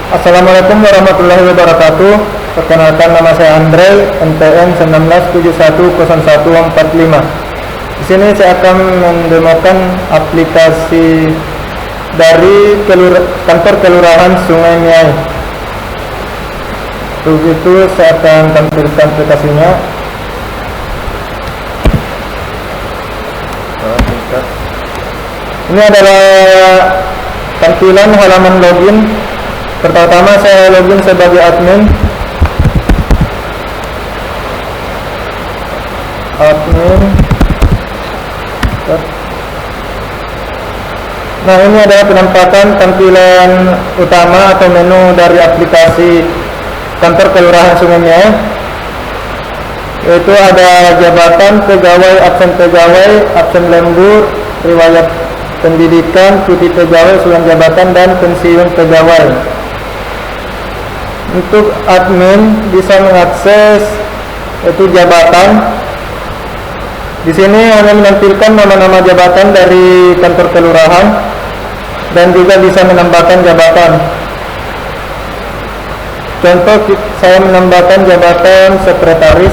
Assalamualaikum warahmatullahi wabarakatuh. Perkenalkan, nama saya Andre, NPM 19710145. Di sini saya akan mendemokan aplikasi dari kantor kelurahan Sungai Miai. Untuk itu saya akan tampilkan aplikasinya. Ini adalah tampilan halaman login. Pertama saya login sebagai admin. Nah, ini adalah penampakan tampilan utama atau menu dari aplikasi kantor kelurahan Sungai Miai. Yaitu ada jabatan, pegawai, absen lembur, riwayat pendidikan, cuti pegawai, usulan jabatan, dan pensiun pegawai. Untuk admin bisa mengakses itu jabatan. Di sini hanya menampilkan nama-nama jabatan dari kantor kelurahan dan juga bisa menambahkan jabatan. Contoh, saya menambahkan jabatan sekretaris.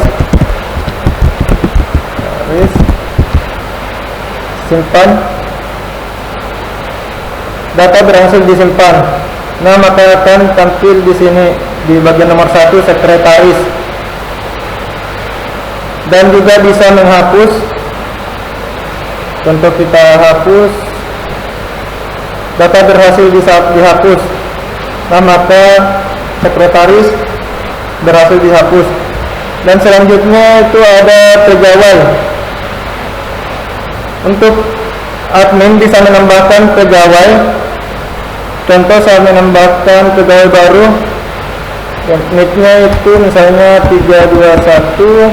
Simpan. Data berhasil disimpan. Nah, maka akan tampil di sini di bagian nomor 1 sekretaris. Dan juga bisa menghapus. Contoh, kita hapus. Data berhasil dihapus. Nah, maka sekretaris berhasil dihapus. Dan selanjutnya itu ada pegawai. Untuk admin bisa menambahkan pegawai. Contoh, saya menambahkan pegawai baru. Nicknya itu misalnya 321.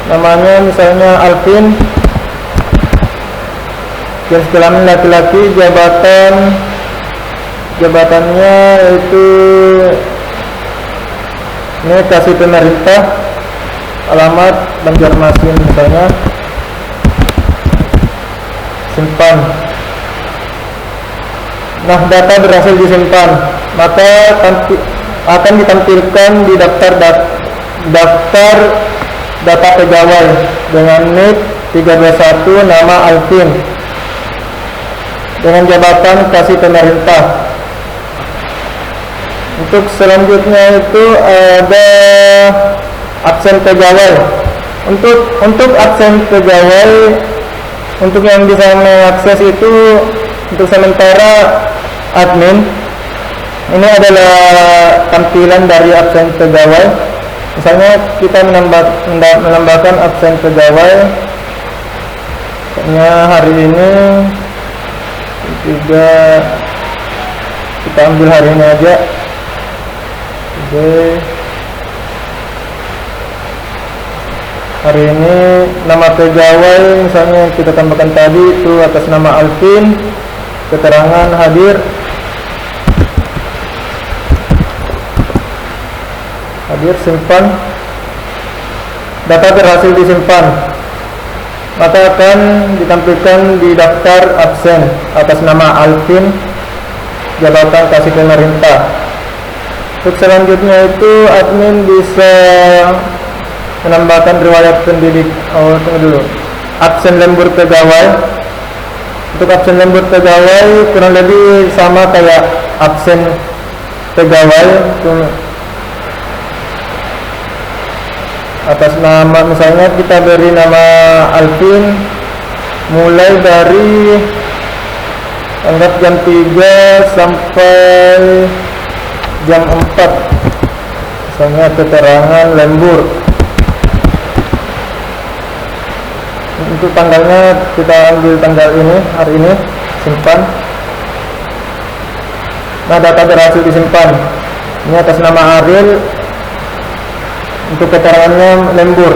Namanya misalnya Alvin. Jenis kelamin laki-laki. Jabatannya itu ini kasih pemerintah. Alamat Banjarmasin misalnya. Simpan. Nah, data berhasil disimpan. Maka akan ditampilkan di daftar data pegawai dengan NIK 321, nama Alvin, dengan jabatan kasih pemerintah. Untuk selanjutnya itu ada absen pegawai. Untuk absen pegawai, untuk yang bisa mengakses itu untuk sementara admin. Ini adalah tampilan dari absen pegawai. Misalnya kita menambahkan absen pegawai. Misalnya hari ini juga kita ambil hari ini aja. Oke. Hari ini nama pegawai misalnya kita tambahkan tadi itu atas nama Alvin, keterangan hadir, simpan. Data berhasil disimpan. Maka akan ditampilkan di daftar absen atas nama Alvin, jabatan kasih pemerintah. Untuk selanjutnya itu admin bisa menambahkan riwayat pendidik. Absen lembur pegawai. Untuk absen lembur pegawai kurang lebih sama kayak absen pegawai. Atas nama misalnya kita beri nama Alvin, mulai dari anggap jam 3 sampai jam 4. Misalnya keterangan lembur. Untuk tanggalnya kita ambil tanggal ini, hari ini, simpan. Nah, data berhasil disimpan. Ini atas nama Ariel. Untuk keterangannya lembur.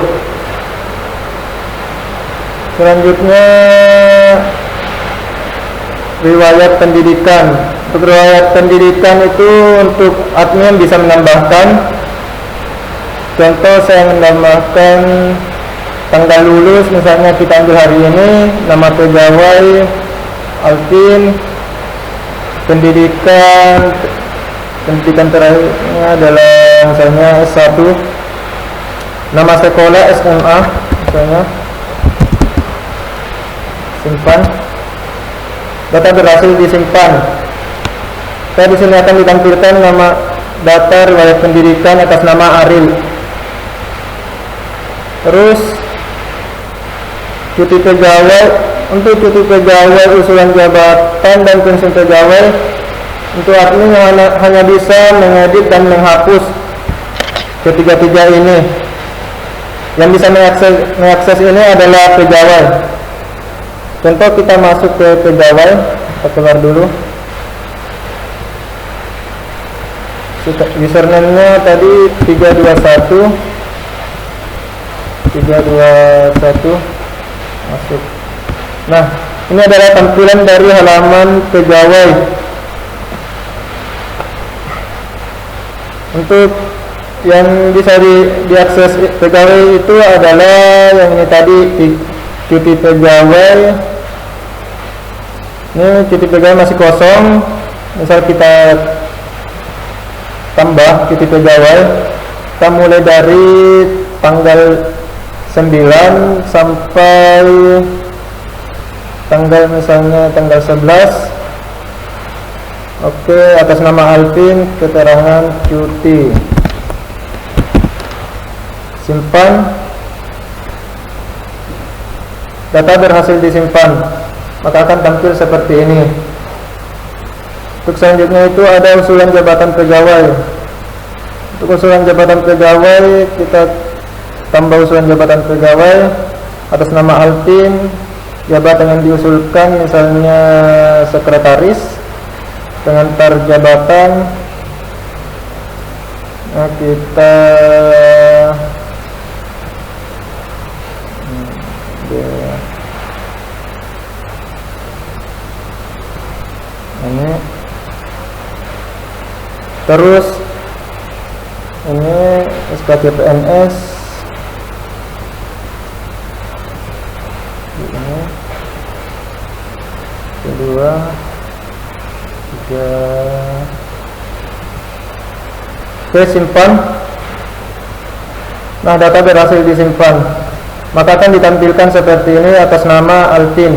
Selanjutnya riwayat pendidikan. Untuk riwayat pendidikan itu untuk admin bisa menambahkan. Contoh, saya menambahkan tanggal lulus, misalnya kita ambil hari ini, nama pegawai Alvin, pendidikan pendidikan terakhirnya adalah misalnya S1, nama sekolah SMA misalnya, simpan. Data berhasil disimpan. Di sini akan ditampilkan nama data riwayat pendidikan atas nama Aril. Terus cuti pegawai, untuk cuti pegawai, usulan jabatan dan pensiun pegawai, untuk admin hanya bisa mengedit dan menghapus ketiga-tiga ini. Yang bisa mengakses ini adalah pegawai. Contoh, kita masuk ke pegawai, kita keluar dulu. Username-nya tadi 321 masuk. Nah, ini adalah tampilan dari halaman pegawai. Untuk yang bisa diakses pegawai itu adalah yang ini tadi, cuti pegawai. Ini cuti pegawai masih kosong. Misal kita tambah cuti pegawai, kita mulai dari tanggal 9 sampai tanggal misalnya tanggal 11. Oke, atas nama Alvin, keterangan cuti. Simpan. Data berhasil disimpan, maka akan tampil seperti ini. Untuk selanjutnya itu ada usulan jabatan pegawai. Untuk usulan jabatan pegawai, kita tambah usulan jabatan pegawai atas nama Alvin. Jabatan yang diusulkan misalnya sekretaris, pengantar jabatan. Nah, kita ini. Terus ini SKCPNS, ini kedua, tiga. Oke, simpan. Nah, data berhasil disimpan, maka akan ditampilkan seperti ini atas nama Alvin.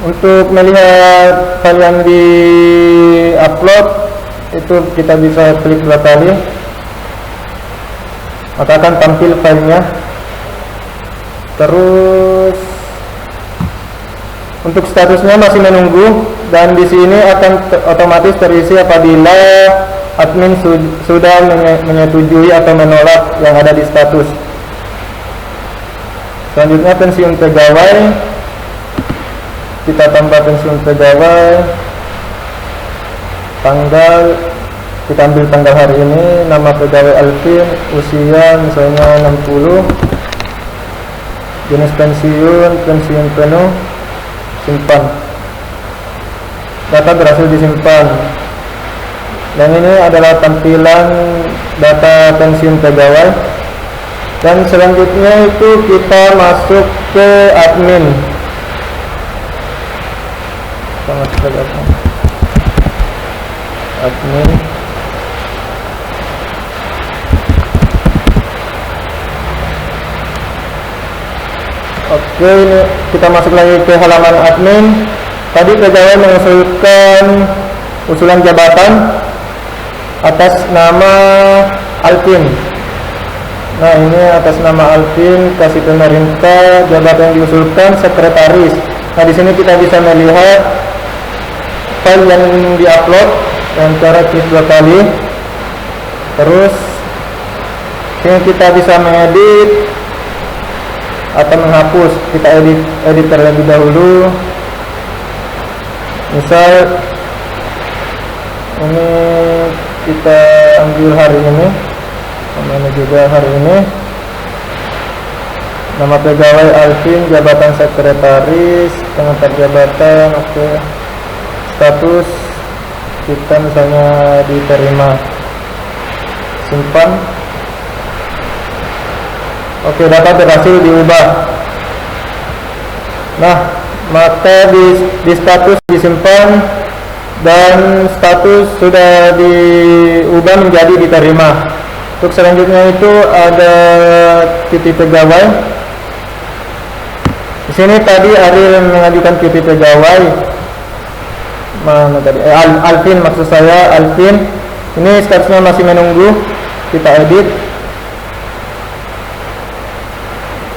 Untuk melihat file yang di upload itu kita bisa klik 2 kali, maka akan tampil filenya. Terus untuk statusnya masih menunggu, dan di sini akan otomatis terisi apabila admin sudah menyetujui atau menolak yang ada di status. Selanjutnya pensiun pegawai, kita tambah pensiun pegawai, tanggal, kita ambil tanggal hari ini, nama pegawai Alvin, usia misalnya 60, jenis pensiun penuh, simpan. Data berhasil disimpan. Dan ini adalah tampilan data pensiun pegawai. Dan selanjutnya itu kita masuk ke admin. Kita masuk ke admin. Oke, ini kita masuk lagi ke halaman admin. Tadi pegawai mengusulkan usulan jabatan atas nama Alvin. Nah, ini atas nama Alvin, kasih pemerintah, jabatan yang diusulkan sekretaris. Nah, di sini kita bisa melihat file yang diupload dengan cara klik 2 kali. Terus sini kita bisa mengedit atau menghapus. Kita edit terlebih dahulu. Misal ini kita ambil hari ini, namanya juga hari ini, nama pegawai Alvin, jabatan sekretaris, pengantar jabatan. Oke, status kita misalnya diterima, simpan. Oke, data berhasil diubah. Nah, maka di status disimpan dan status sudah diubah menjadi diterima. Untuk selanjutnya itu ada cuti pegawai. Di sini tadi Ariel mengajukan cuti pegawai. Mana tadi? Alvin maksud saya, Alvin. Ini statusnya masih menunggu. Kita edit.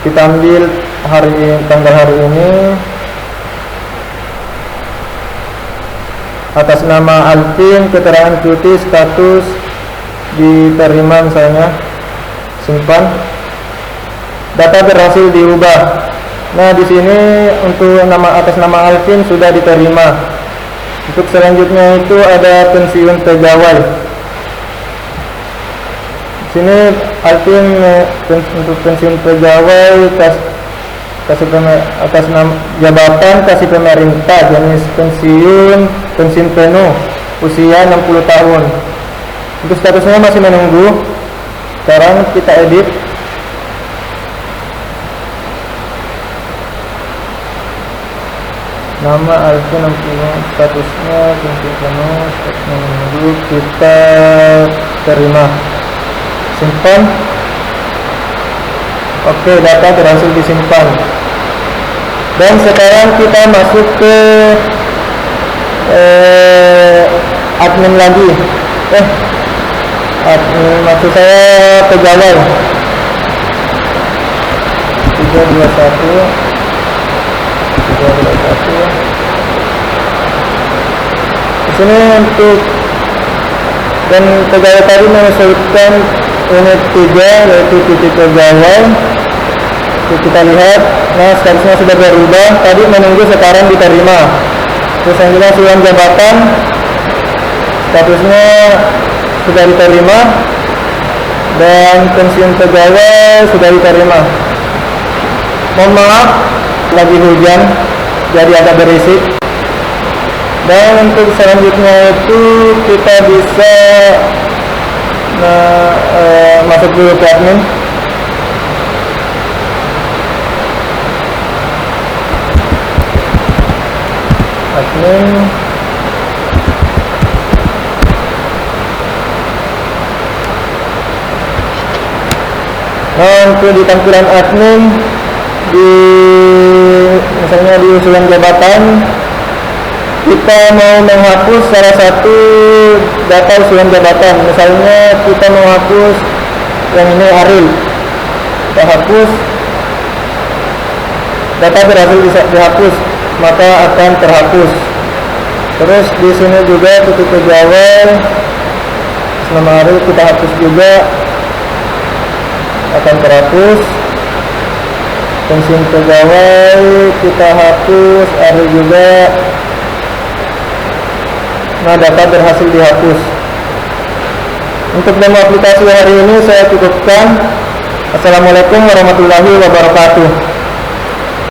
Kita ambil tanggal hari ini. Atas nama Alvin, keterangan cuti, status diterima misalnya, simpan. Data berhasil diubah. Nah, di sini untuk atas nama Alvin sudah diterima. Untuk selanjutnya itu ada pensiun pegawai. Di sini Alvin untuk pensiun pegawai atas nama jabatan kasih pemerintah, jenis pensiun penuh, usia 60 tahun. Untuk statusnya masih menunggu. Sekarang kita edit. Nama Alvin 60, statusnya pensiun penuh, statusnya menunggu. Kita terima, simpan. Oke, data berhasil disimpan. Dan sekarang kita masuk ke admin lagi. Admin maksud saya pegawai. 321. Di sini untuk dan pegawai tadi menyesuaikan unit 3 yaitu cuti pegawai. Kita lihat, nah statusnya sudah berubah. Tadi menunggu, sekarang diterima. Terus yang jelas uang jabatan, statusnya sudah diterima, dan pensiun pegawai sudah diterima. Mohon maaf, lagi hujan, jadi agak berisik. Dan untuk selanjutnya itu kita bisa masuk dulu ke admin. Nah, untuk di tampilan admin, misalnya di usulan jabatan, kita mau menghapus salah satu data usulan jabatan. Misalnya kita mau hapus yang ini Ariel, kita hapus, data berhasil dihapus, maka akan terhapus. Terus di sini juga cuti pegawai selama Ariel kita hapus juga, akan terhapus. Pensiun pegawai kita hapus, Ariel juga. Nah, data berhasil dihapus. Untuk demo aplikasi hari ini saya cukupkan. Assalamualaikum warahmatullahi wabarakatuh.